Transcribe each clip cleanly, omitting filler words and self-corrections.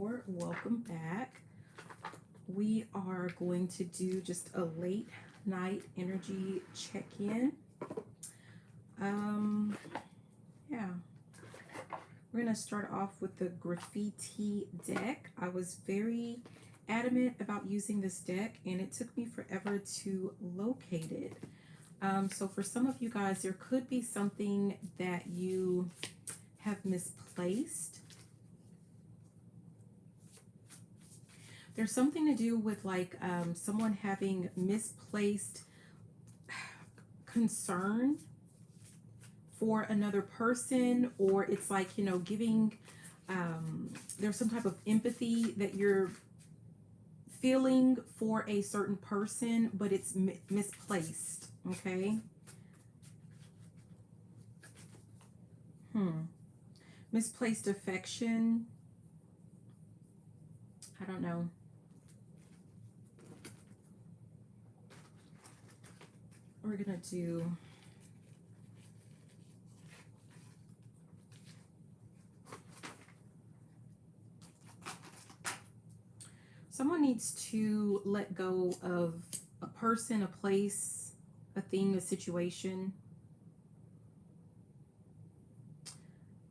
or welcome back. We are going to do just a late night energy check-in. Yeah, we're going to start off with the graffiti deck. I was very adamant about using this deck and it took me forever to locate it. So for some of you guys, there could be something that you have misplaced. There's something to do with like someone having misplaced concern for another person, or it's like, you know, giving, there's some type of empathy that you're feeling for a certain person, but it's misplaced, okay? Misplaced affection. I don't know. We're gonna do someone needs to let go of a person, a place, a thing, a situation.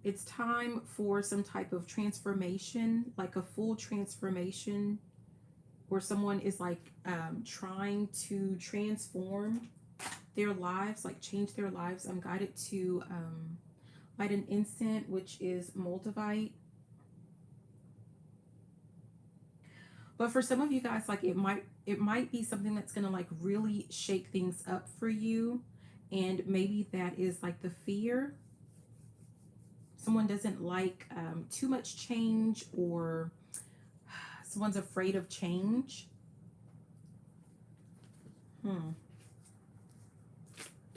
It's time for some type of transformation, like a full transformation, where someone is like trying to transform their lives, like change their lives. I'm guided to light an incense, which is moldavite. But for some of you guys, like it might be something that's gonna like really shake things up for you, and maybe that is like the fear. Someone doesn't like too much change, or someone's afraid of change.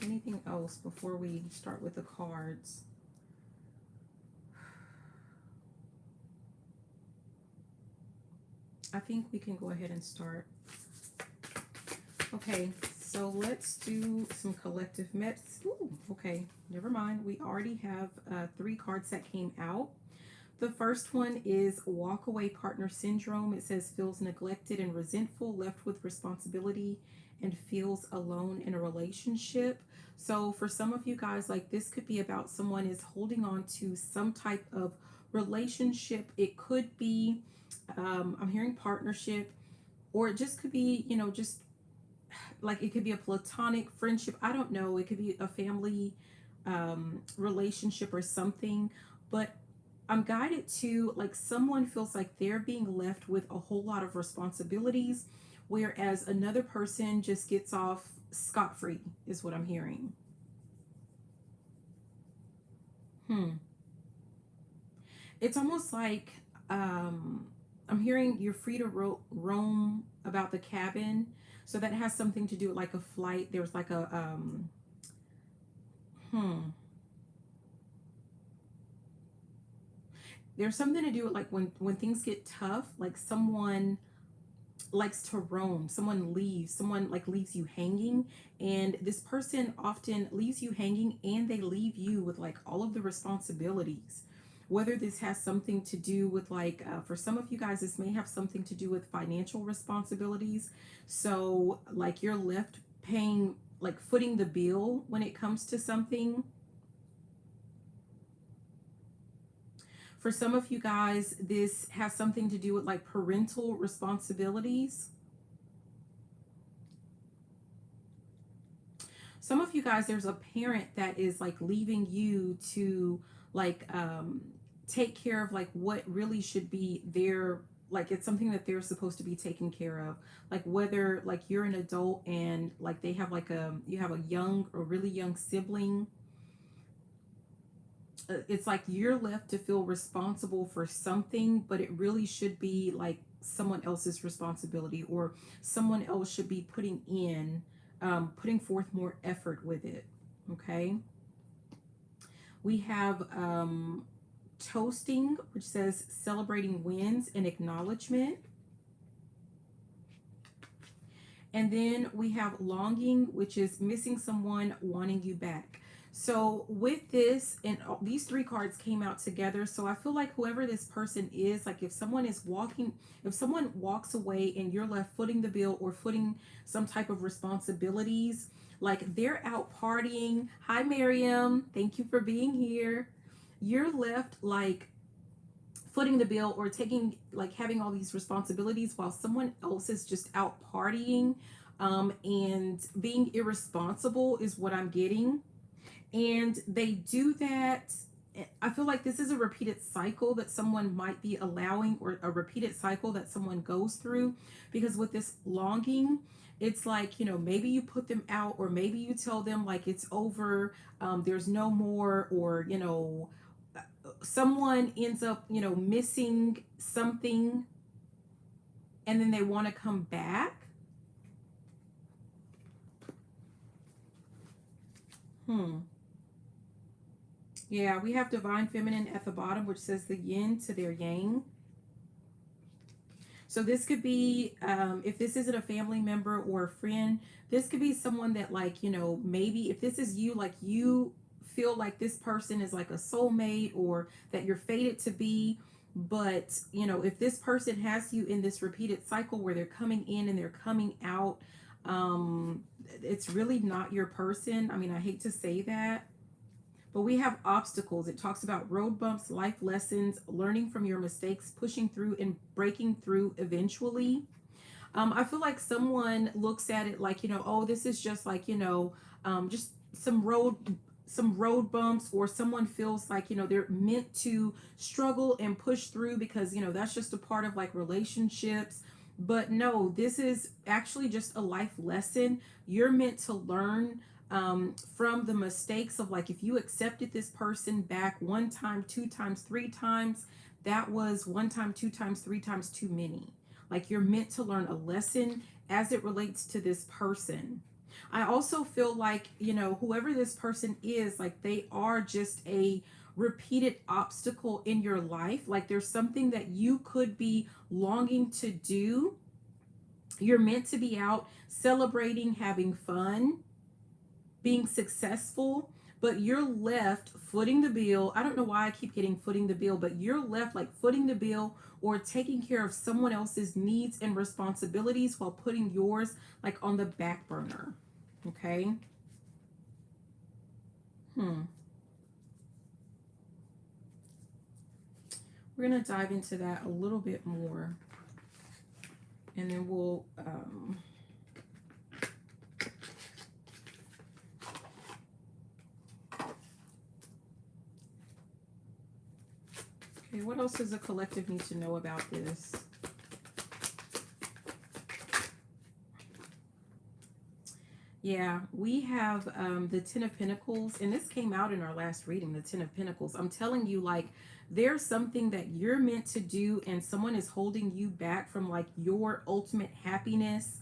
Anything else before we start with the cards? I think we can go ahead and start. Okay, so let's do some collective meds. Ooh, okay, never mind. We already have 3 cards that came out. The first one is walk away partner syndrome. It says feels neglected and resentful, left with responsibility, and feels alone in a relationship. So for some of you guys, like this could be about someone is holding on to some type of relationship. It could be, I'm hearing partnership, or it just could be, you know, just like it could be a platonic friendship. I don't know. It could be a family relationship or something. But I'm guided to like someone feels like they're being left with a whole lot of responsibilities, whereas another person just gets off scot-free is what I'm hearing. It's almost like I'm hearing you're free to roam about the cabin. So that has something to do with like a flight. There's like a there's something to do with like when things get tough, like someone likes to roam, someone leaves, someone like leaves you hanging, and this person often leaves you hanging and they leave you with like all of the responsibilities. Whether this has something to do with like for some of you guys, this may have something to do with financial responsibilities. So like you're left paying, like footing the bill when it comes to something. For some of you guys, this has something to do with like parental responsibilities. Some of you guys, there's a parent that is like leaving you to like take care of like what really should be their, like it's something that they're supposed to be taken care of. Like whether like you're an adult and like they have like you have a young or really young sibling, it's like you're left to feel responsible for something, but it really should be like someone else's responsibility, or someone else should be putting forth more effort with it. Okay, we have toasting, which says celebrating wins and acknowledgement. And then we have longing, which is missing someone, wanting you back. So with this, and these three cards came out together. So I feel like whoever this person is, like if someone is walking, if someone walks away and you're left footing the bill or footing some type of responsibilities, like they're out partying. Hi, Miriam. Thank you for being here. You're left like footing the bill or taking, like having all these responsibilities while someone else is just out partying, and being irresponsible is what I'm getting. And they do that. I feel like this is a repeated cycle that someone might be allowing, or a repeated cycle that someone goes through, because with this longing, it's like, maybe you put them out, or maybe you tell them like it's over, there's no more, or someone ends up missing something, and then they want to come back. Yeah, we have divine feminine at the bottom, which says the yin to their yang. So this could be, if this isn't a family member or a friend, this could be someone that, like, maybe if this is you, like you feel like this person is like a soulmate, or that you're fated to be. But, if this person has you in this repeated cycle where they're coming in and they're coming out, it's really not your person. I mean, I hate to say that. But we have obstacles. It talks about road bumps, life lessons, learning from your mistakes, pushing through and breaking through eventually. I feel like someone looks at it like, oh, this is just like, just some road bumps, or someone feels like, they're meant to struggle and push through because, that's just a part of like relationships. But no, this is actually just a life lesson. You're meant to learn from the mistakes of, like, if you accepted this person back one time, two times, three times, that was one time, two times, three times too many. Like, you're meant to learn a lesson as it relates to this person. I also feel like, whoever this person is, like, they are just a repeated obstacle in your life. Like, there's something that you could be longing to do. You're meant to be out celebrating, having fun, being successful, but you're left footing the bill. I don't know why I keep getting footing the bill, but you're left like footing the bill or taking care of someone else's needs and responsibilities while putting yours like on the back burner. Okay. We're going to dive into that a little bit more, and then we'll okay, what else does the collective need to know about this? Yeah, we have the Ten of Pentacles, and this came out in our last reading, the Ten of Pentacles. I'm telling you, like, there's something that you're meant to do, and someone is holding you back from, like, your ultimate happiness.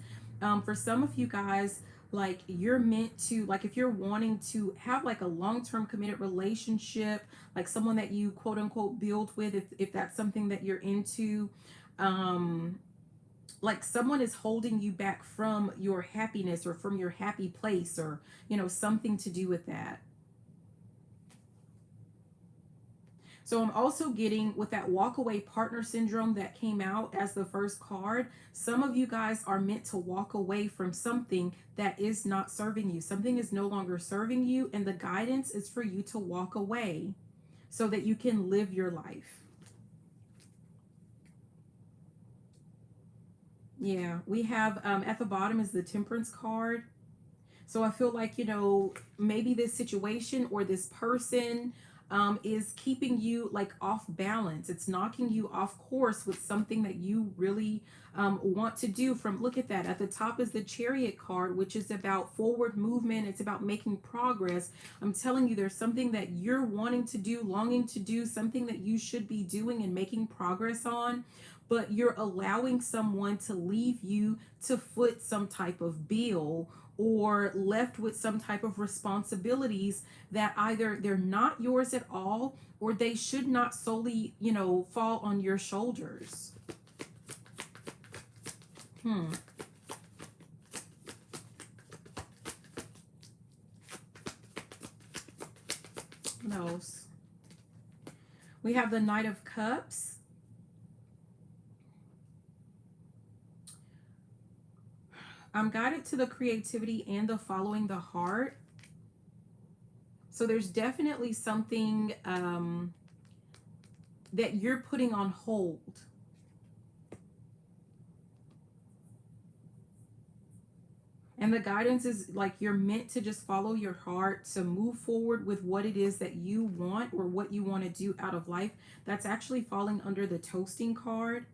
For some of you guys, like, you're meant to, like, if you're wanting to have, like, a long-term committed relationship, like someone that you, quote-unquote, build with, if that's something that you're into, like someone is holding you back from your happiness or from your happy place, or something to do with that. So I'm also getting, with that walk-away partner syndrome that came out as the first card, some of you guys are meant to walk away from something that is not serving you. Something is no longer serving you, and the guidance is for you to walk away so that you can live your life. Yeah, we have at the bottom is the Temperance card. So I feel like, maybe this situation or this person is keeping you like off balance. It's knocking you off course with something that you really want to do. From, look at that. At the top is the Chariot card, which is about forward movement. It's about making progress. I'm telling you, there's something that you're wanting to do, longing to do, something that you should be doing and making progress on, but you're allowing someone to leave you to foot some type of bill, or left with some type of responsibilities that either they're not yours at all, or they should not solely, fall on your shoulders. What else? We have the Knight of Cups. I'm guided to the creativity and the following the heart. So there's definitely something that you're putting on hold. And the guidance is like you're meant to just follow your heart, to move forward with what it is that you want or what you want to do out of life. That's actually falling under the toasting card.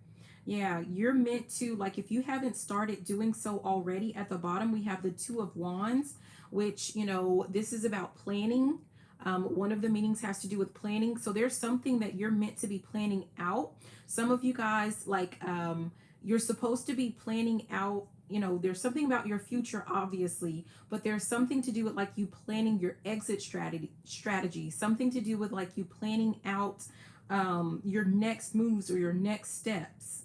Yeah, you're meant to, like, if you haven't started doing so already, at the bottom we have the Two of Wands, which, you know, this is about planning. One of the meanings has to do with planning. So there's something that you're meant to be planning out. Some of you guys, like, you're supposed to be planning out, you know, there's something about your future, obviously, but there's something to do with like you planning your exit strategy, something to do with like you planning out your next moves or your next steps.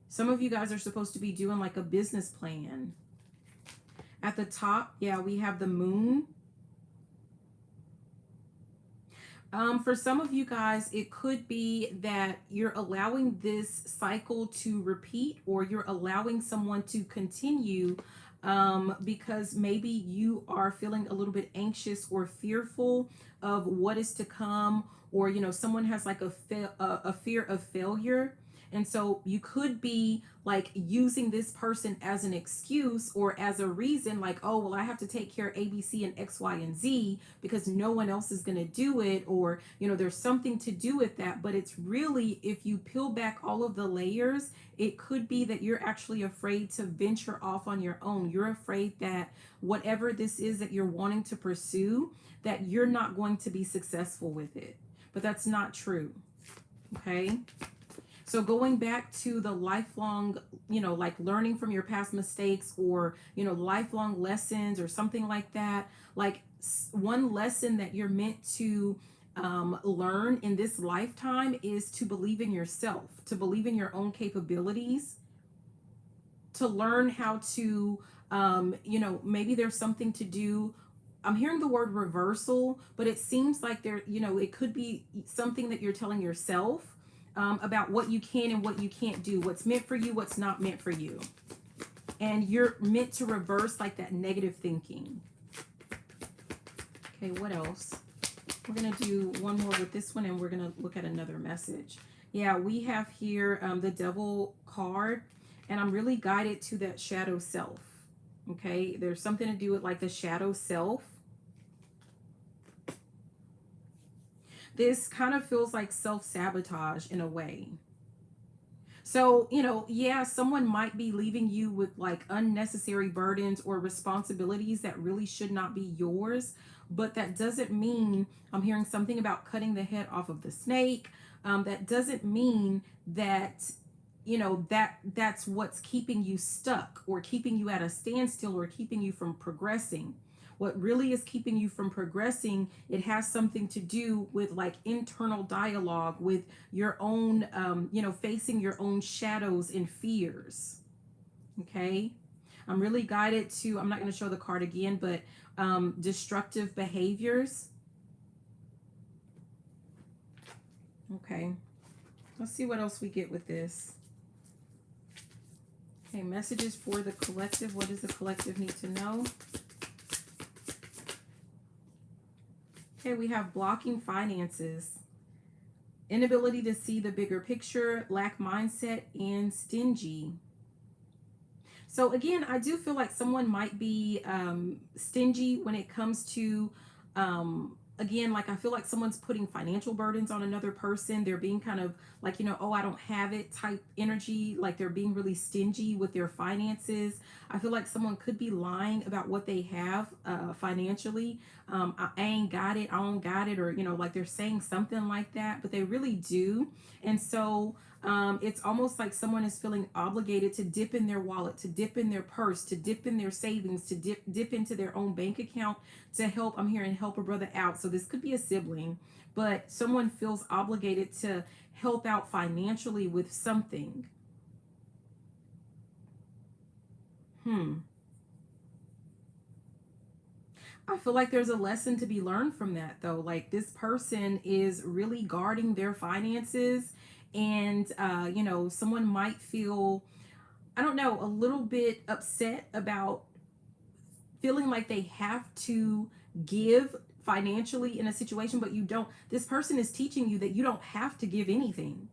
Some of you guys are supposed to be doing like a business plan. At the top, yeah, we have the Moon. For some of you guys, it could be that you're allowing this cycle to repeat, or you're allowing someone to continue because maybe you are feeling a little bit anxious or fearful of what is to come, or, you know, someone has like a fear of failure. And so you could be like using this person as an excuse or as a reason, like, oh, well, I have to take care of A, B, C, and X, Y, and Z because no one else is going to do it. Or, you know, there's something to do with that. But it's really, if you peel back all of the layers, it could be that you're actually afraid to venture off on your own. You're afraid that whatever this is that you're wanting to pursue, that you're not going to be successful with it. But that's not true. Okay. So going back to the lifelong, you know, like learning from your past mistakes, or, you know, lifelong lessons or something like that, like one lesson that you're meant to learn in this lifetime is to believe in yourself, to believe in your own capabilities, to learn how to, you know, maybe there's something to do. I'm hearing the word reversal, but it seems like there, you know, it could be something that you're telling yourself about what you can and what you can't do, what's meant for you, what's not meant for you. And you're meant to reverse like that negative thinking. Okay, what else? We're going to do one more with this one, and we're going to look at another message. Yeah, we have here the Devil card, and I'm really guided to that shadow self. Okay, there's something to do with like the shadow self. This kind of feels like self-sabotage in a way. So, you know, yeah, someone might be leaving you with like unnecessary burdens or responsibilities that really should not be yours. But that doesn't mean, I'm hearing something about cutting the head off of the snake. That doesn't mean that, you know, that's what's keeping you stuck or keeping you at a standstill or keeping you from progressing. What really is keeping you from progressing, it has something to do with like internal dialogue with your own, you know, facing your own shadows and fears. Okay. I'm really guided to, I'm not going to show the card again, but destructive behaviors. Okay. Let's see what else we get with this. Okay, messages for the collective. What does the collective need to know? Okay, we have blocking finances, inability to see the bigger picture, lack mindset, and stingy. So again, I do feel like someone might be stingy when it comes to, again, like I feel like someone's putting financial burdens on another person. They're being kind of like, you know, oh, I don't have it type energy. Like they're being really stingy with their finances. I feel like someone could be lying about what they have financially. I ain't got it. I don't got it. Or, you know, like they're saying something like that, but they really do. And so it's almost like someone is feeling obligated to dip in their wallet, to dip in their purse, to dip in their savings, to dip into their own bank account to help. I'm hearing help a brother out. So this could be a sibling, but someone feels obligated to help out financially with something. I feel like there's a lesson to be learned from that, though. Like, this person is really guarding their finances, and, someone might feel, I don't know, a little bit upset about feeling like they have to give financially in a situation, but you don't. This person is teaching you that you don't have to give anything.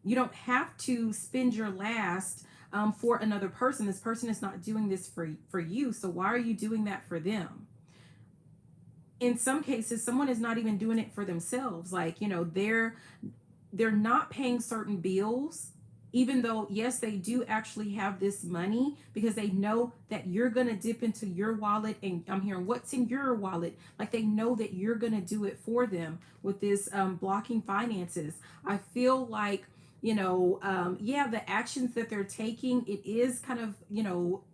You don't have to spend your last for another person. This person is not doing this for you. So why are you doing that for them? In some cases, someone is not even doing it for themselves. Like, they're not paying certain bills, even though, yes, they do actually have this money, because they know that you're going to dip into your wallet, and I'm hearing what's in your wallet. Like, they know that you're going to do it for them with this blocking finances. I feel like, yeah, the actions that they're taking, it is kind of,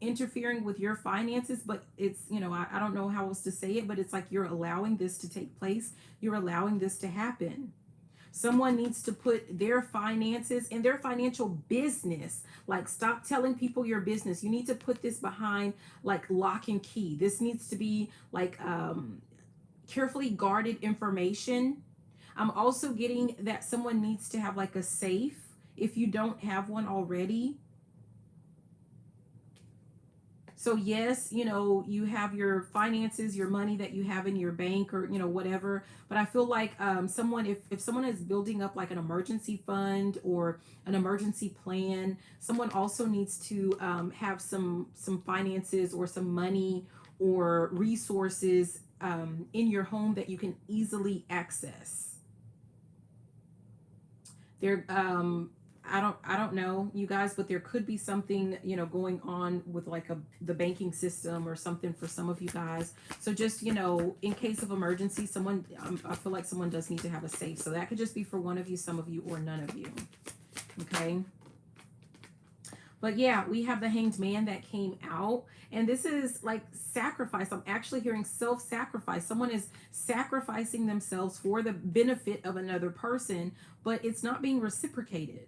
interfering with your finances, but it's, I don't know how else to say it, but it's like you're allowing this to take place. You're allowing this to happen. Someone needs to put their finances and their financial business, like, stop telling people your business. You need to put this behind, like, lock and key. This needs to be like carefully guarded information. I'm also getting that someone needs to have like a safe if you don't have one already. So yes, you have your finances, your money that you have in your bank, or whatever. But I feel like someone, if someone is building up like an emergency fund or an emergency plan, someone also needs to have some finances or some money or resources in your home that you can easily access. There, I don't know, you guys, but there could be something, going on with like the banking system or something for some of you guys. So just, in case of emergency, someone, I feel like someone does need to have a safe. So that could just be for one of you, some of you, or none of you. Okay. But yeah, we have the Hanged Man that came out, and this is like sacrifice. I'm actually hearing self-sacrifice. Someone is sacrificing themselves for the benefit of another person, but it's not being reciprocated.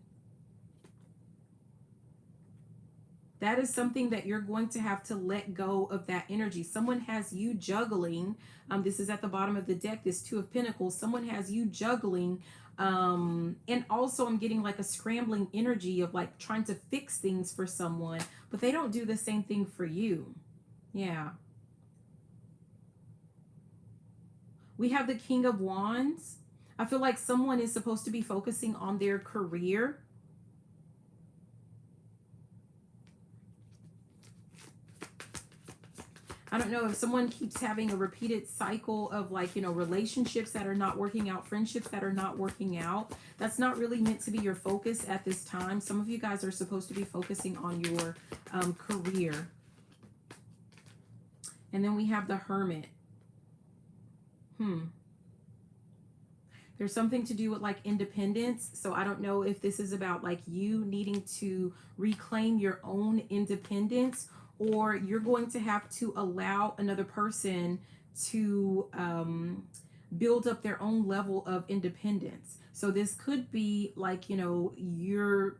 That is something that you're going to have to let go of, that energy. Someone has you juggling. This is at the bottom of the deck, this Two of Pentacles. Someone has you juggling. And also I'm getting like a scrambling energy of like trying to fix things for someone, but they don't do the same thing for you. Yeah. We have the King of Wands. I feel like someone is supposed to be focusing on their career. I don't know if someone keeps having a repeated cycle of like, relationships that are not working out, friendships that are not working out. That's not really meant to be your focus at this time. Some of you guys are supposed to be focusing on your career. And then we have the Hermit. There's something to do with like independence. So I don't know if this is about like you needing to reclaim your own independence, or you're going to have to allow another person to build up their own level of independence. So this could be like, you're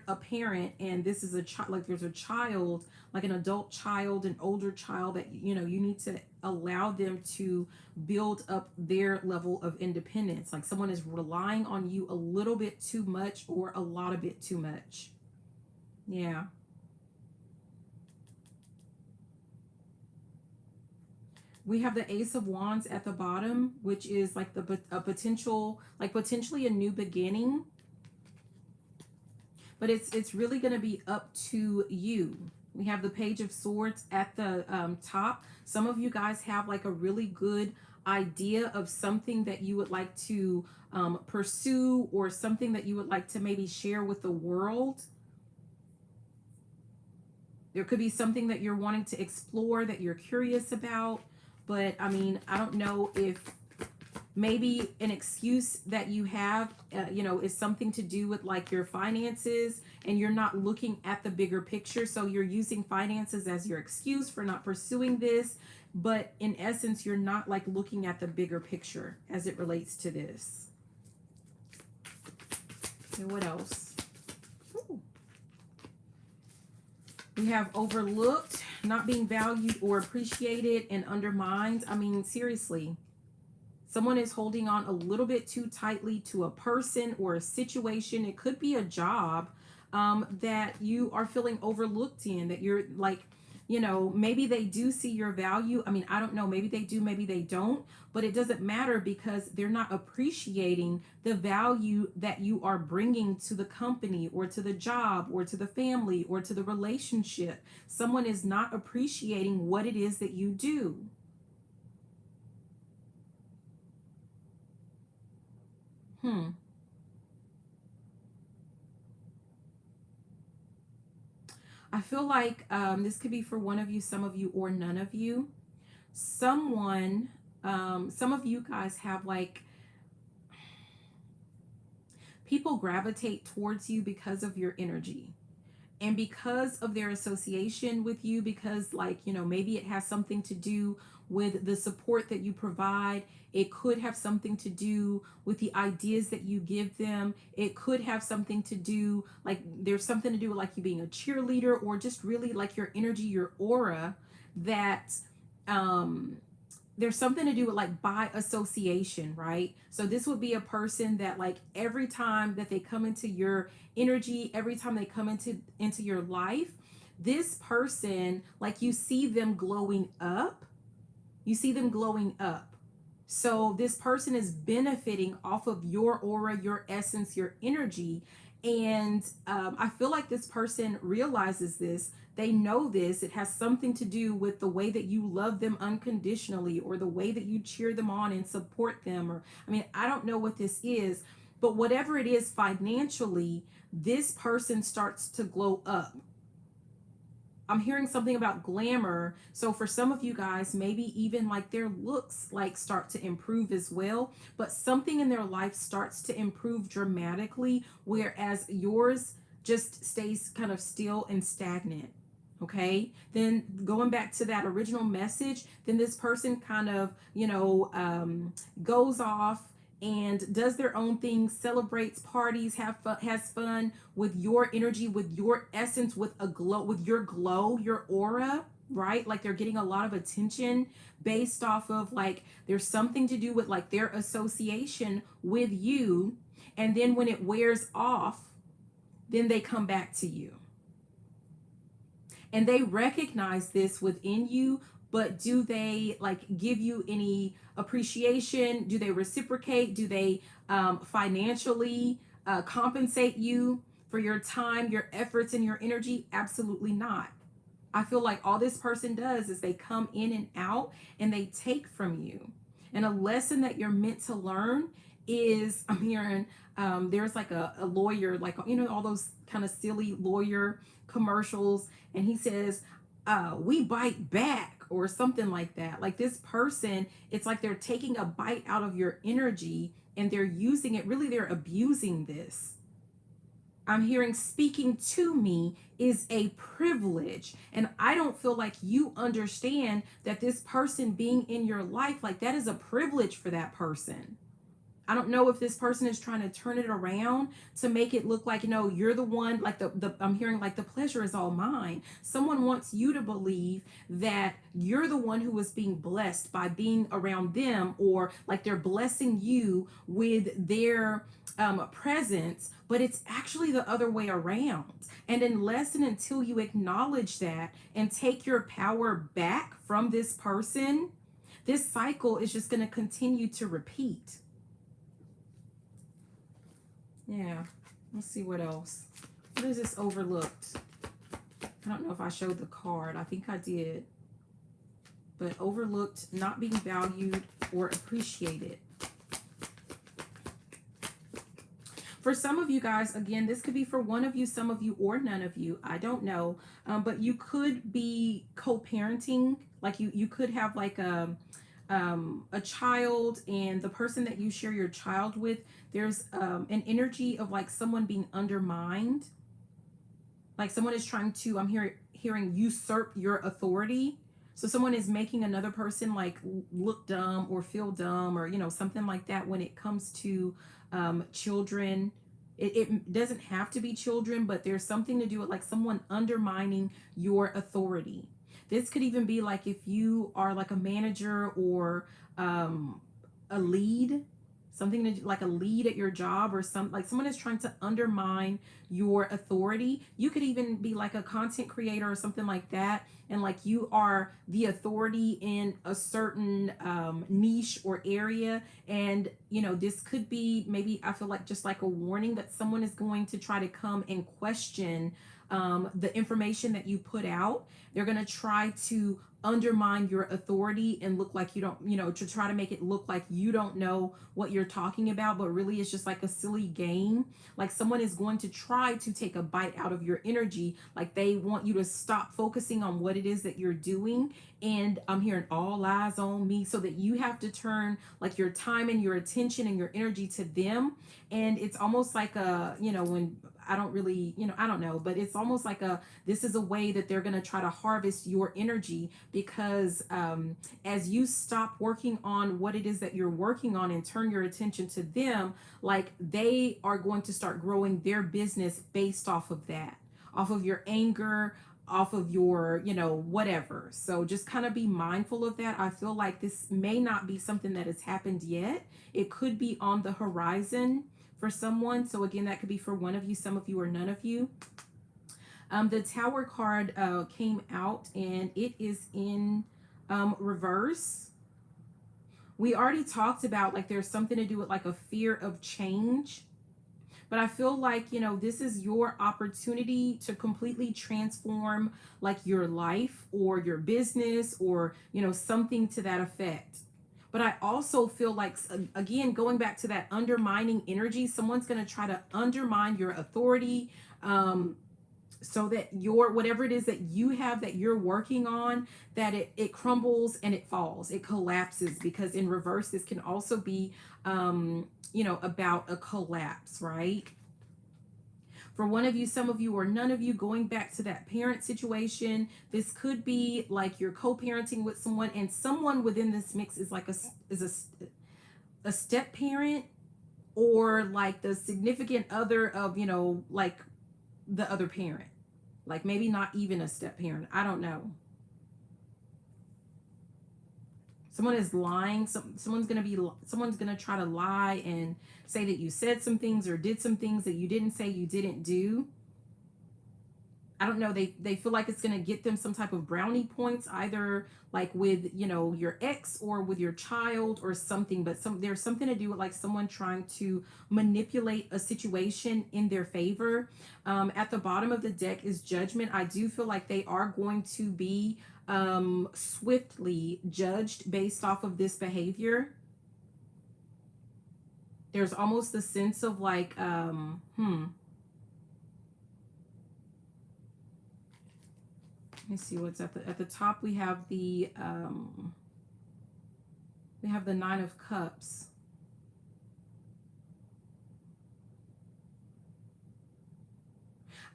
a parent, and this is a child, like there's a child, like an adult child, an older child, that you need to allow them to build up their level of independence. Like someone is relying on you a little bit too much, or a lot of bit too much. Yeah. We have the Ace of Wands at the bottom, which is like potentially a new beginning. But it's really going to be up to you. We have the Page of Swords at the top. Some of you guys have like a really good idea of something that you would like to pursue, or something that you would like to maybe share with the world. There could be something that you're wanting to explore, that you're curious about. But I mean, I don't know if maybe an excuse that you have, is something to do with like your finances, and you're not looking at the bigger picture. So you're using finances as your excuse for not pursuing this. But in essence, you're not like looking at the bigger picture as it relates to this. And what else? Ooh. We have overlooked. not being valued or appreciated and undermined. I mean, seriously, someone is holding on a little bit too tightly to a person or a situation. It could be a job that you are feeling overlooked in, that you're like, you know, maybe they do see your value. I mean, I don't know. Maybe they do, maybe they don't. But it doesn't matter because they're not appreciating the value that you are bringing to the company or to the job or to the family or to the relationship. Someone is not appreciating what it is that you do. Hmm. I feel like this could be for one of you, some of you, or none of you. Someone, some of you guys have like people gravitate towards you because of your energy and because of their association with you, because, like, you know, maybe it has something to do with the support that you provide. It could have something to do with the ideas that you give them. It could have something to do, like, there's something to do with like you being a cheerleader, or just really like your energy, your aura, that um there's something to do with like by association, right? So this would be a person that, like, every time that they come into your energy, every time they come into your life, this person, like, you see them glowing up. You see them glowing up. So this person is benefiting off of your aura, your essence, your energy. And I feel like this person realizes this. They know this. It has something to do with the way that you love them unconditionally, or the way that you cheer them on and support them. Or, I mean, I don't know what this is, but whatever it is financially, this person starts to glow up. I'm hearing something about glamour. So for some of you guys, maybe even like their looks like start to improve as well, but something in their life starts to improve dramatically, whereas yours just stays kind of still and stagnant. Okay, then going back to that original message, then this person kind of, you know, goes off and does their own thing, celebrates, parties, has fun with your energy, with your essence, with a glow, with your glow, your aura, right? Like they're getting a lot of attention based off of, like, there's something to do with like their association with you. And then when it wears off, then they come back to you. And they recognize this within you, but do they like give you any appreciation? Do they reciprocate? Do they financially compensate you for your time, your efforts, and your energy? Absolutely not. I feel like all this person does is they come in and out and they take from you. And a lesson that you're meant to learn is, I'm hearing, there's like a lawyer, like, you know, all those kind of silly lawyer commercials. And he says, we bite back, or something like that. Like, this person, it's like they're taking a bite out of your energy and they're using it. Really, they're abusing this. I'm hearing speaking to me is a privilege. And I don't feel like you understand that this person being in your life, like, that is a privilege for that person. I don't know if this person is trying to turn it around to make it look like, you know, you're the one, like the I'm hearing like the pleasure is all mine. Someone wants you to believe that you're the one who is being blessed by being around them, or like they're blessing you with their presence, but it's actually the other way around. And unless and until you acknowledge that and take your power back from this person, this cycle is just going to continue to repeat. Yeah, let's see what else. What is this overlooked? I don't know if I showed the card. I think I did. But overlooked, not being valued or appreciated. For some of you guys, again, this could be for one of you, some of you, or none of you. I don't know. But you could be co-parenting. Like you could have like a child, and the person that you share your child with, there's an energy of like someone being undermined. Like someone is trying to, I'm hearing usurp your authority. So someone is making another person like look dumb or feel dumb, or, you know, something like that when it comes to children. It doesn't have to be children, but there's something to do with like someone undermining your authority. This could even be like if you are like a manager or um, a lead, something to, like a lead at your job, or some like someone is trying to undermine your authority. You could even be like a content creator or something like that, and like you are the authority in a certain niche or area. And this could be, maybe I feel like, just like a warning that someone is going to try to come and question the information that you put out. They're going to try to undermine your authority and look like you don't, to try to make it look like you don't know what you're talking about, but really it's just like a silly game. Like someone is going to try to take a bite out of your energy. Like they want you to stop focusing on what it is that you're doing. And I'm hearing all eyes on me, so that you have to turn like your time and your attention and your energy to them. And it's almost like when I don't really, I don't know, but it's almost like this is a way that they're going to try to harvest your energy, because as you stop working on what it is that you're working on and turn your attention to them, like they are going to start growing their business based off of that, off of your anger, off of your, whatever. So just kind of be mindful of that. I feel like this may not be something that has happened yet. It could be on the horizon for someone. So again, that could be for one of you, some of you, or none of you. The Tower card came out, and it is in reverse. We already talked about like there's something to do with like a fear of change. But I feel like, this is your opportunity to completely transform like your life or your business, or, something to that effect. But I also feel like, again, going back to that undermining energy, someone's going to try to undermine your authority, so that your, whatever it is that you have that you're working on, that it crumbles and it falls, it collapses. Because in reverse, this can also be, about a collapse, right? For one of you, some of you, or none of you, going back to that parent situation, this could be like you're co-parenting with someone, and someone within this mix is like a step parent, or like the significant other of, like the other parent, like maybe not even a step parent. I don't know. Someone is lying. Someone's gonna try to lie and say that you said some things or did some things that you didn't say, you didn't do. I don't know. They feel like it's gonna get them some type of brownie points, either like with, your ex, or with your child, or something. But there's something to do with like someone trying to manipulate a situation in their favor. At the bottom of the deck is Judgment. I do feel like they are going to be swiftly judged based off of this behavior. There's almost the sense of like, let me see what's at the top. We have the Nine of Cups.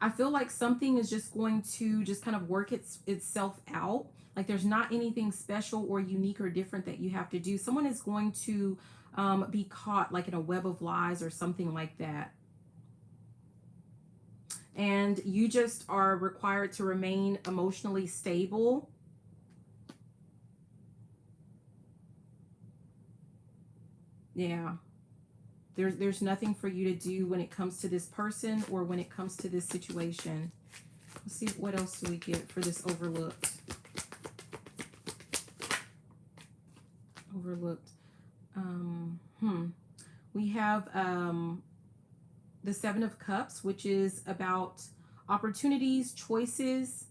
I feel like something is just going to just kind of work itself out. Like there's not anything special or unique or different that you have to do. Someone is going to be caught like in a web of lies or something like that. And you just are required to remain emotionally stable. Yeah. There's nothing for you to do when it comes to this person or when it comes to this situation. Let's see, what else do we get for this overlooked? Overlooked. We have the Seven of Cups, which is about opportunities, choices.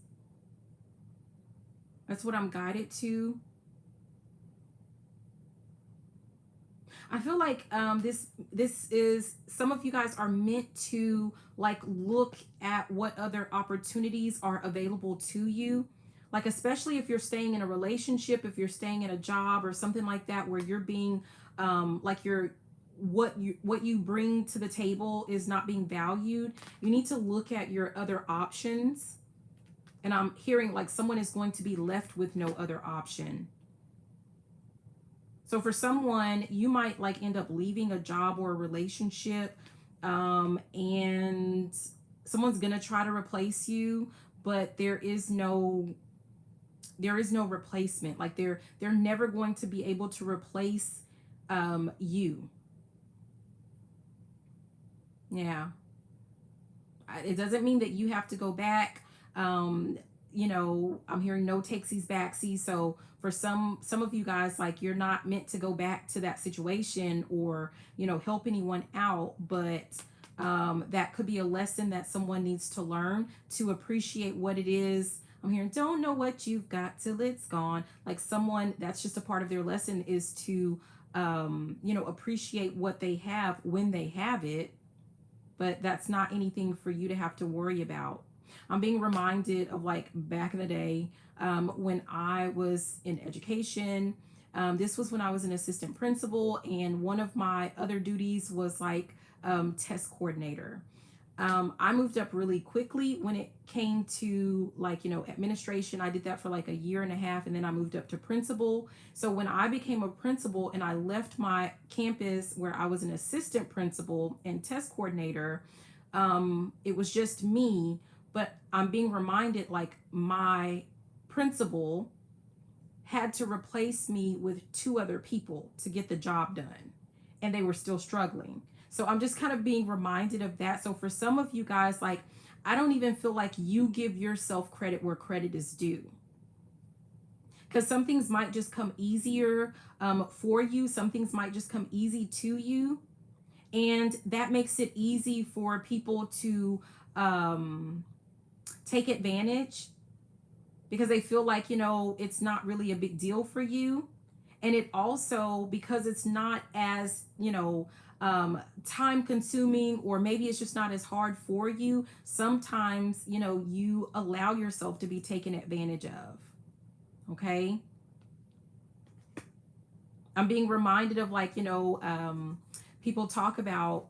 That's what I'm guided to. I feel like this is, some of you guys are meant to like look at what other opportunities are available to you. Like especially if you're staying in a relationship, if you're staying in a job or something like that, where you're being like what you bring to the table is not being valued. You need to look at your other options. And I'm hearing like someone is going to be left with no other option. So for someone, you might like end up leaving a job or a relationship, and someone's gonna try to replace you, but there is no there is no replacement. Like they're never going to be able to replace you. Yeah. It doesn't mean that you have to go back. I'm hearing no takesies backsies. So for some of you guys, like you're not meant to go back to that situation or help anyone out, but that could be a lesson that someone needs to learn to appreciate what it is. I'm hearing don't know what you've got till it's gone. Like someone that's just a part of their lesson is to appreciate what they have when they have it, but that's not anything for you to have to worry about. I'm being reminded of like back in the day when I was in education. This was when I was an assistant principal, and one of my other duties was like test coordinator. I moved up really quickly when it came to like, administration. I did that for like a year and a half, and then I moved up to principal. So when I became a principal and I left my campus where I was an assistant principal and test coordinator, it was just me. But I'm being reminded like my principal had to replace me with two other people to get the job done, and they were still struggling. So I'm just kind of being reminded of that. So for some of you guys, like, I don't even feel like you give yourself credit where credit is due. Because some things might just come easier for you. Some things might just come easy to you. And that makes it easy for people to take advantage because they feel like, it's not really a big deal for you. And it also, because it's not as, time consuming, or maybe it's just not as hard for you, sometimes, you allow yourself to be taken advantage of. Okay. I'm being reminded of like, people talk about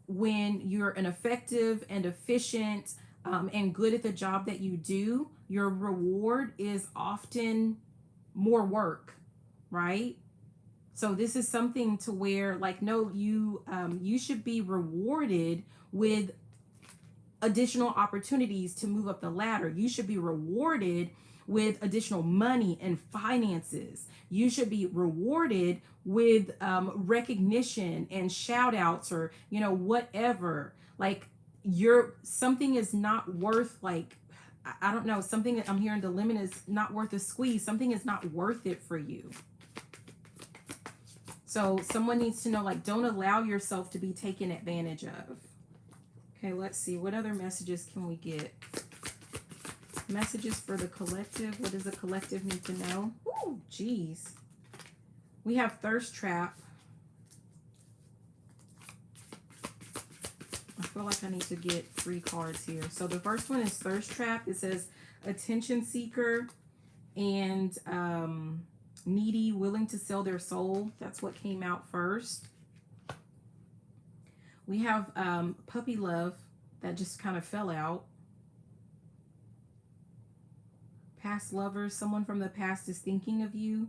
when you're an effective and efficient and good at the job that you do, your reward is often more work, right? So this is something to where like, no, you should be rewarded with additional opportunities to move up the ladder. You should be rewarded with additional money and finances. You should be rewarded with recognition and shout outs, or whatever. Like something is not worth, like, I don't know, something that I'm hearing, the lemon is not worth a squeeze. Something is not worth it for you. So someone needs to know, like, don't allow yourself to be taken advantage of. Okay, let's see. What other messages can we get? Messages for the collective. What does the collective need to know? Ooh, geez. We have thirst trap. I feel like I need to get 3 cards here. So the first one is thirst trap. It says attention seeker and needy, willing to sell their soul. That's what came out first. We have puppy love. That just kind of fell out. Past lovers. Someone from the past is thinking of you.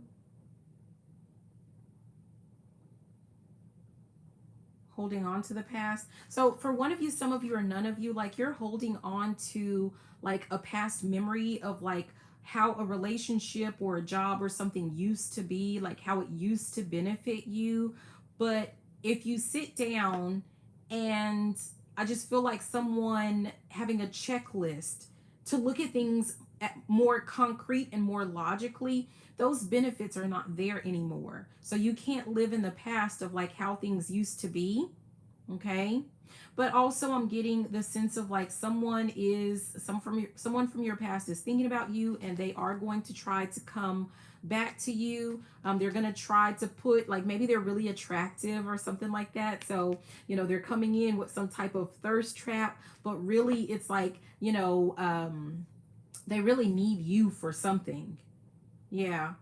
Holding on to the past. So for one of you, some of you, or none of you, like you're holding on to like a past memory of like how a relationship or a job or something used to be, like how it used to benefit you. But if you sit down, and I just feel like someone having a checklist to look at things at more concrete and more logically, those benefits are not there anymore. So you can't live in the past of like how things used to be. Okay. But also I'm getting the sense of like someone from your past is thinking about you, and they are going to try to come back to you. They're going to try to put, like, maybe they're really attractive or something like that. So, they're coming in with some type of thirst trap, but really it's like, they really need you for something. Yeah.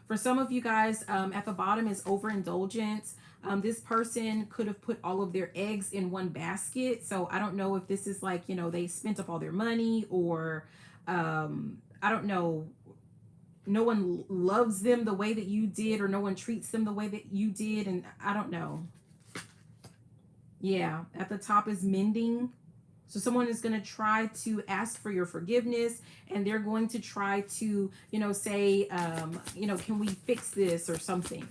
For some of you guys, at the bottom is overindulgence. This person could have put all of their eggs in one basket. So I don't know if this is like, they spent up all their money, or I don't know, no one loves them the way that you did, or no one treats them the way that you did. And I don't know. Yeah, at the top is mending. So someone is going to try to ask for your forgiveness, and they're going to try to, say, can we fix this or something.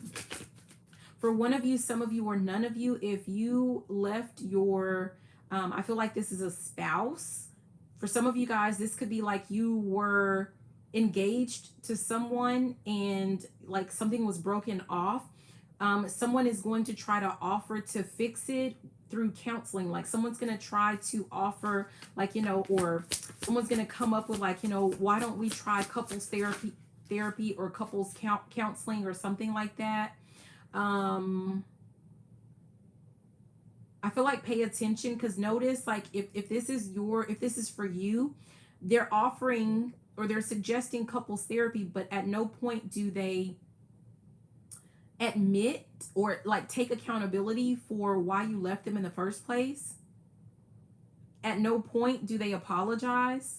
For one of you, some of you, or none of you, if you left your, I feel like this is a spouse. For some of you guys, this could be like you were engaged to someone and like something was broken off. Someone is going to try to offer to fix it through counseling. Like someone's going to try to offer, like, or someone's going to come up with like, why don't we try couples therapy or couples counseling or something like that. I feel like pay attention, because notice, like, if this is for you, they're offering or they're suggesting couples therapy, but at no point do they admit or like take accountability for why you left them in the first place. At no point do they apologize.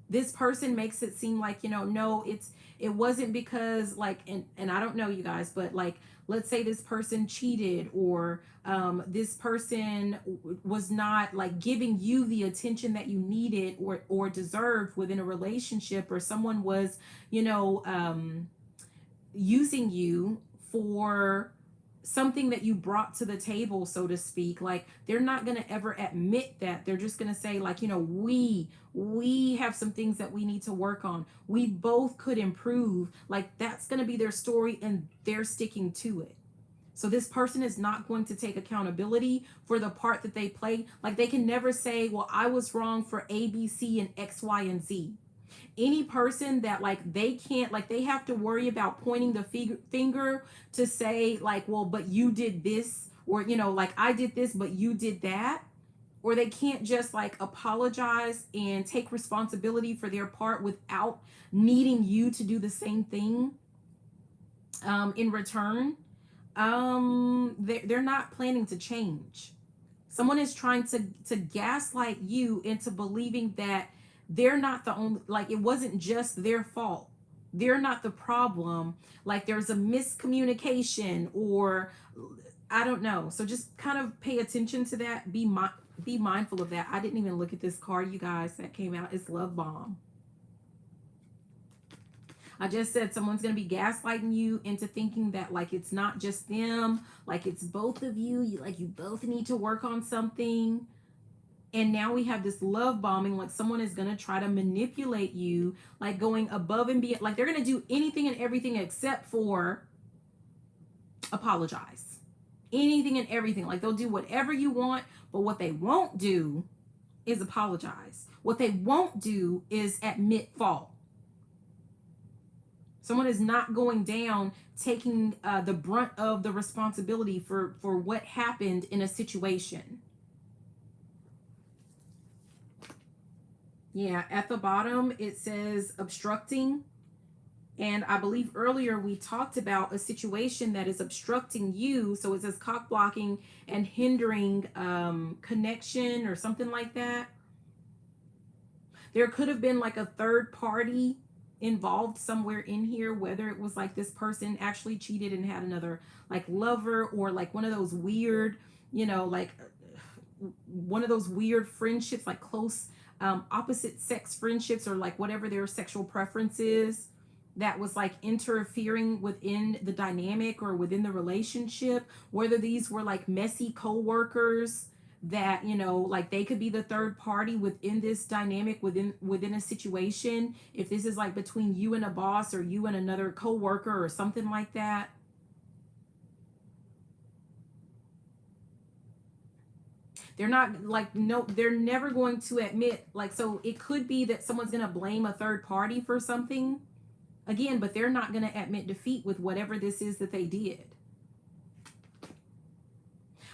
This person makes it seem like, no, it wasn't because like, and I don't know, you guys, but like, let's say this person cheated, or this person was not like giving you the attention that you needed or deserved within a relationship, or someone was, using you for something that you brought to the table, so to speak. Like, they're not going to ever admit that. They're just going to say like, we have some things that we need to work on. We both could improve. Like, that's going to be their story, and they're sticking to it. So this person is not going to take accountability for the part that they play. Like, they can never say, well, I was wrong for A, B, C, and X, Y, and Z. Any person that like they can't, like, they have to worry about pointing the finger to say like, well, but you did this, or like, I did this but you did that, or they can't just like apologize and take responsibility for their part without needing you to do the same thing in return. They're not planning to change. Someone is trying to gaslight you into believing that they're not the only, like, it wasn't just their fault. They're not the problem. Like, there's a miscommunication, or I don't know. So just kind of pay attention to that. Be mindful of that. I didn't even look at this card, you guys, that came out. It's Love Bomb. I just said someone's going to be gaslighting you into thinking that like it's not just them, like it's both of you. You both need to work on something. And now we have this love bombing, like someone is going to try to manipulate you, like going above and beyond. Like, they're going to do anything and everything except for apologize. Anything and everything. Like, they'll do whatever you want, but what they won't do is apologize. What they won't do is admit fault. Someone is not going down taking the brunt of the responsibility for what happened in a situation. Yeah, at the bottom it says obstructing. And I believe earlier we talked about a situation that is obstructing you. So it says cock blocking and hindering connection or something like that. There could have been like a third party involved somewhere in here, whether it was like this person actually cheated and had another like lover, or like one of those weird, like one of those weird friendships, like close opposite sex friendships, or like whatever their sexual preference is, that was like interfering within the dynamic or within the relationship. Whether these were like messy co-workers that, like they could be the third party within this dynamic, within a situation. If this is like between you and a boss, or you and another co-worker, or something like that. They're not like, no, they're never going to admit, like, so it could be that someone's going to blame a third party for something again, but they're not going to admit defeat with whatever this is that they did.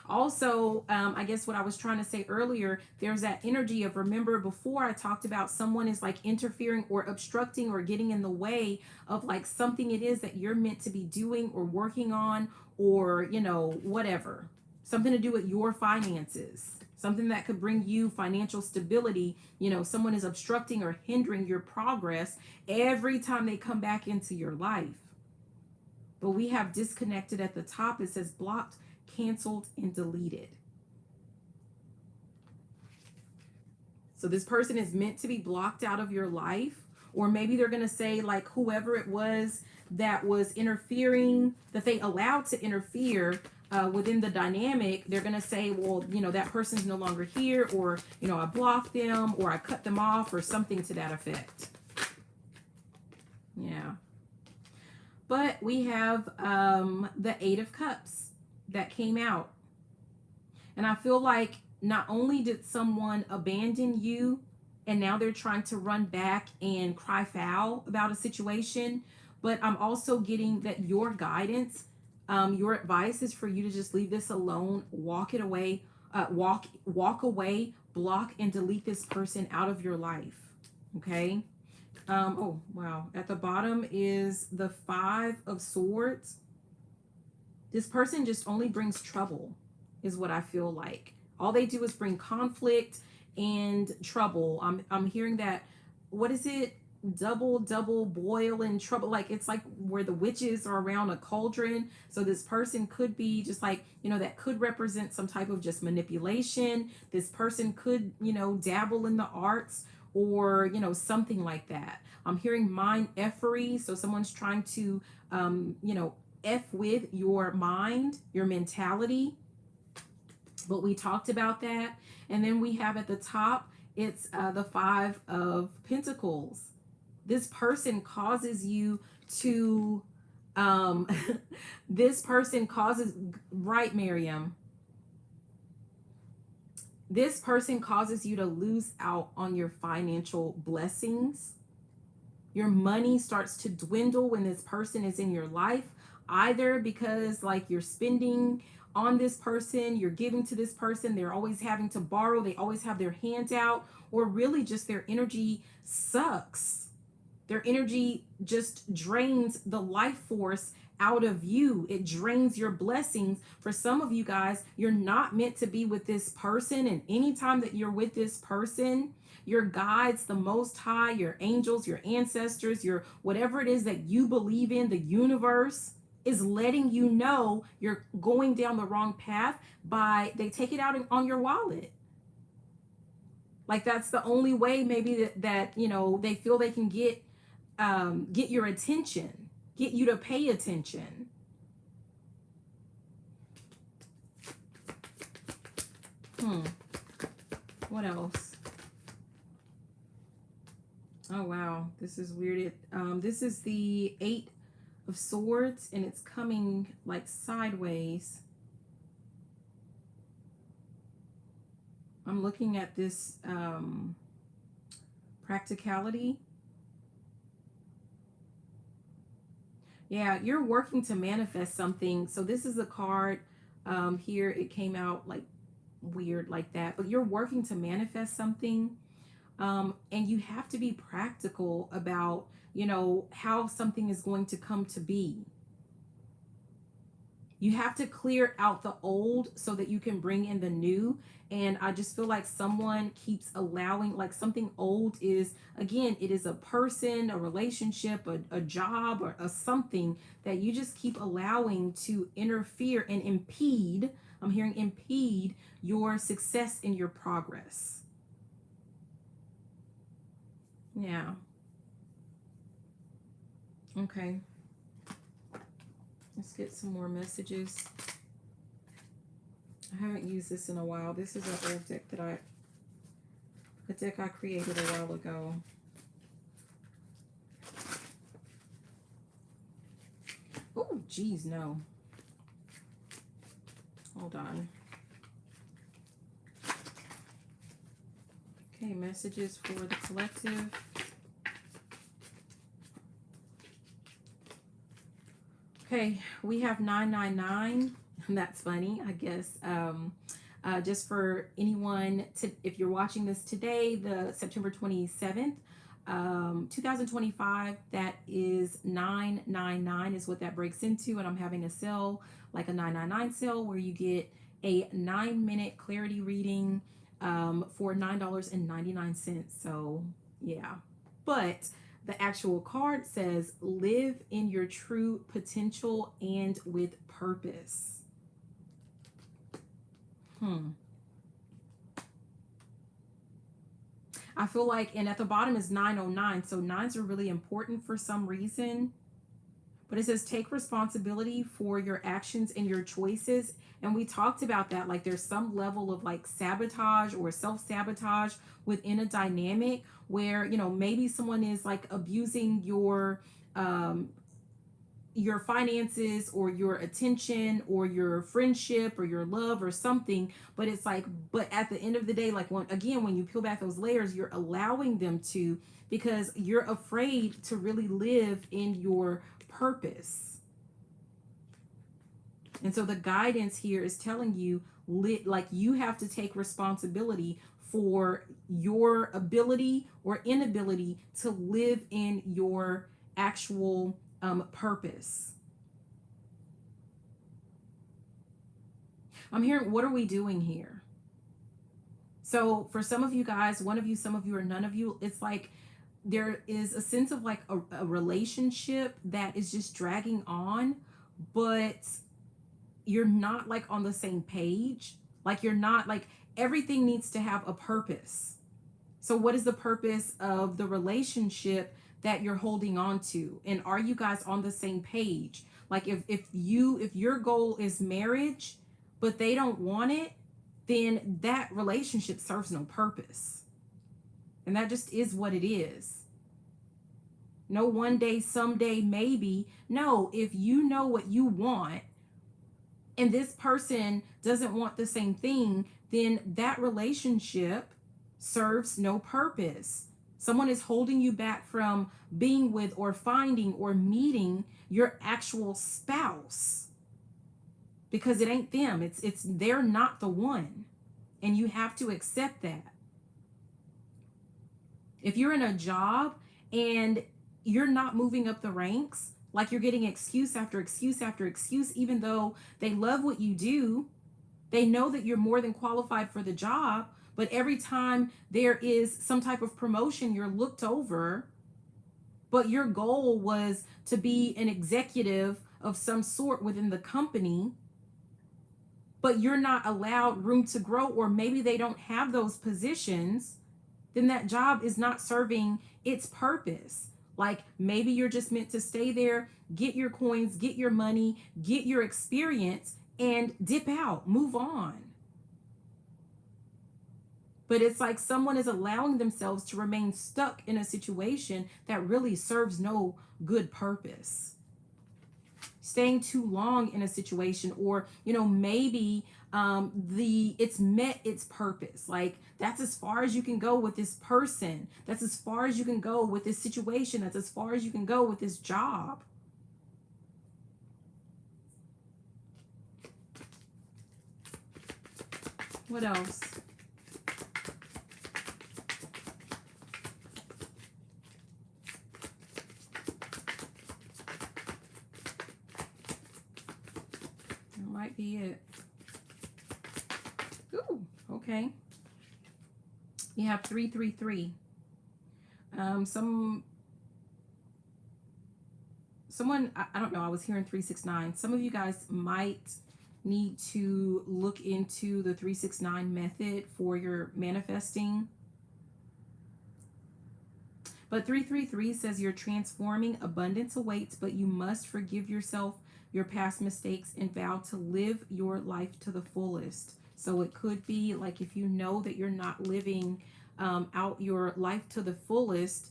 Also, I guess what I was trying to say earlier, there's that energy of, remember before I talked about someone is like interfering or obstructing or getting in the way of like something it is that you're meant to be doing or working on, or, whatever. Something to do with your finances, something that could bring you financial stability. Someone is obstructing or hindering your progress every time they come back into your life. But we have disconnected at the top. It says blocked, canceled, and deleted. So this person is meant to be blocked out of your life, or maybe they're going to say, like, whoever it was that was interfering, that they allowed to interfere within the dynamic, they're going to say, well, you know, that person's no longer here, or, you know, I blocked them, or I cut them off, or something to that effect. Yeah. But we have the Eight of Cups that came out. And I feel like not only did someone abandon you and now they're trying to run back and cry foul about a situation, but I'm also getting that your guidance, your advice is for you to just leave this alone, walk it away, walk away, block and delete this person out of your life. Okay. Oh, wow. At the bottom is the Five of Swords. This person just only brings trouble, is what I feel like. All they do is bring conflict and trouble. I'm hearing that, what is it? Double boil and trouble. Like, it's like where the witches are around a cauldron. So this person could be just like, you know, that could represent some type of just manipulation. This person could, you know, dabble in the arts, or, you know, something like that. I'm hearing mind effery. So someone's trying to, you know, F with your mind, your mentality. But we talked about that. And then we have at the top, it's the Five of Pentacles. This person causes you to, this person causes, right, Miriam? This person causes you to lose out on your financial blessings. Your money starts to dwindle when this person is in your life, either because like you're spending on this person, you're giving to this person, they're always having to borrow, they always have their hands out, or really just their energy sucks. Their energy just drains the life force out of you. It drains your blessings. For some of you guys, you're not meant to be with this person, and anytime that you're with this person, your guides, the Most High, your angels, your ancestors, your whatever it is that you believe in, the universe is letting you know you're going down the wrong path by, they take it out on your wallet. Like, that's the only way maybe that you know, they feel they can get your attention, get you to pay attention. What else? Oh, wow. This is weird. This is the Eight of Swords, and it's coming like sideways. I'm looking at this practicality. Yeah, you're working to manifest something. So this is a card here. It came out like weird like that, but you're working to manifest something. And you have to be practical about, you know, how something is going to come to be. You have to clear out the old so that you can bring in the new. And I just feel like someone keeps allowing, like, something old is, again, it is a person, a relationship, a job, or a something that you just keep allowing to interfere and impede. I'm hearing impede your success in your progress. Yeah. Okay. Let's get some more messages. I haven't used this in a while. This is an old deck a deck I created a while ago. Oh, geez, no. Hold on. Okay, messages for the collective. Okay, we have 999. That's funny, I guess. Just for anyone, if you're watching this today, the September 27th, 2025, that is 999 is what that breaks into. And I'm having a sale, like a 999 sale, where you get a 9-minute clarity reading for $9.99. So yeah, but the actual card says, live in your true potential and with purpose. I feel like, and at the bottom is 909. So nines are really important for some reason. But it says take responsibility for your actions and your choices. And we talked about that. Like there's some level of like sabotage or self-sabotage within a dynamic where, you know, maybe someone is like abusing your finances or your attention or your friendship or your love or something, but it's like, but at the end of the day, like when you peel back those layers, you're allowing them to, because you're afraid to really live in your purpose. And so the guidance here is telling you, like, you have to take responsibility for your ability or inability to live in your actual purpose. I'm hearing, what are we doing here? So for some of you guys, one of you, some of you, or none of you, it's like there is a sense of like a relationship that is just dragging on, but you're not like on the same page. Like you're not like, everything needs to have a purpose. So what is the purpose of the relationship that you're holding on to? And are you guys on the same page? Like if your goal is marriage, but they don't want it, then that relationship serves no purpose. And that just is what it is. No one day, someday, maybe. No, if you know what you want and this person doesn't want the same thing, then that relationship serves no purpose. Someone is holding you back from being with or finding or meeting your actual spouse because it ain't them. It's they're not the one. And you have to accept that. If you're in a job and you're not moving up the ranks, like you're getting excuse after excuse after excuse, even though they love what you do, they know that you're more than qualified for the job, but every time there is some type of promotion, you're looked over, but your goal was to be an executive of some sort within the company, but you're not allowed room to grow, or maybe they don't have those positions, then that job is not serving its purpose. Like maybe you're just meant to stay there, get your coins, get your money, get your experience, and dip out, move on. But it's like someone is allowing themselves to remain stuck in a situation that really serves no good purpose. Staying too long in a situation, or maybe it's met its purpose. Like that's as far as you can go with this person. That's as far as you can go with this situation. That's as far as you can go with this job. What else? That might be it. Ooh, okay. You have 333. Someone, I don't know, I was hearing 369. Some of you guys might need to look into the 369 method for your manifesting. But 333 says you're transforming, abundance awaits, but you must forgive yourself your past mistakes and vow to live your life to the fullest. So it could be like if you know that you're not living out your life to the fullest,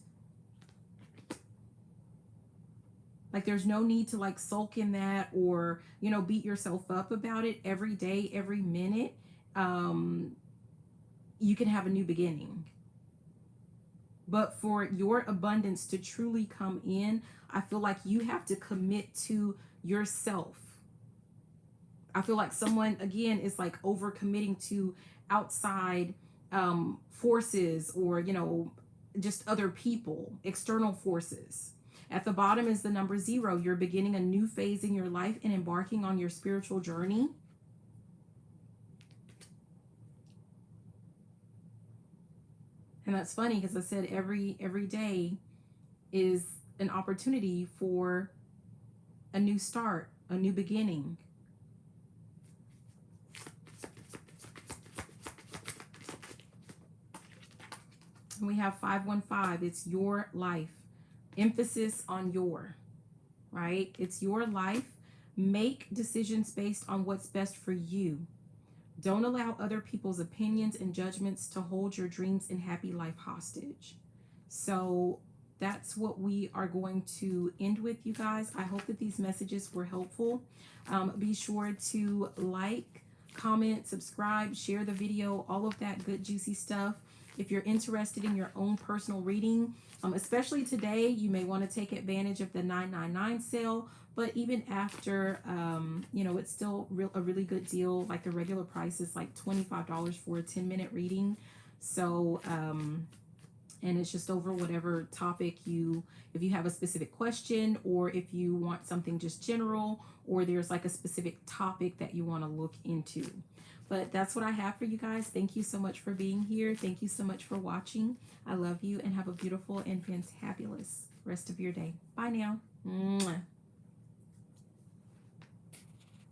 like there's no need to like sulk in that or, beat yourself up about it every day, every minute. You can have a new beginning. But for your abundance to truly come in, I feel like you have to commit to yourself. I feel like someone, again, is like overcommitting to outside forces or, just other people, external forces. At the bottom is the number 0. You're beginning a new phase in your life and embarking on your spiritual journey. And that's funny because I said every day is an opportunity for a new start, a new beginning. And we have 515. It's your life. Emphasis on your, right? It's your life. Make decisions based on what's best for you. Don't allow other people's opinions and judgments to hold your dreams and happy life hostage. So that's what we are going to end with, you guys. I hope that these messages were helpful. Be sure to like, comment, subscribe, share the video, all of that good, juicy stuff. If you're interested in your own personal reading, especially today, you may want to take advantage of the 999 sale. But even after, it's still a really good deal. Like the regular price is like $25 for a 10-minute reading. So, and it's just over whatever topic if you have a specific question, or if you want something just general, or there's like a specific topic that you want to look into. But that's what I have for you guys. Thank you so much for being here. Thank you so much for watching. I love you, and have a beautiful and fantabulous rest of your day. Bye now. Mwah.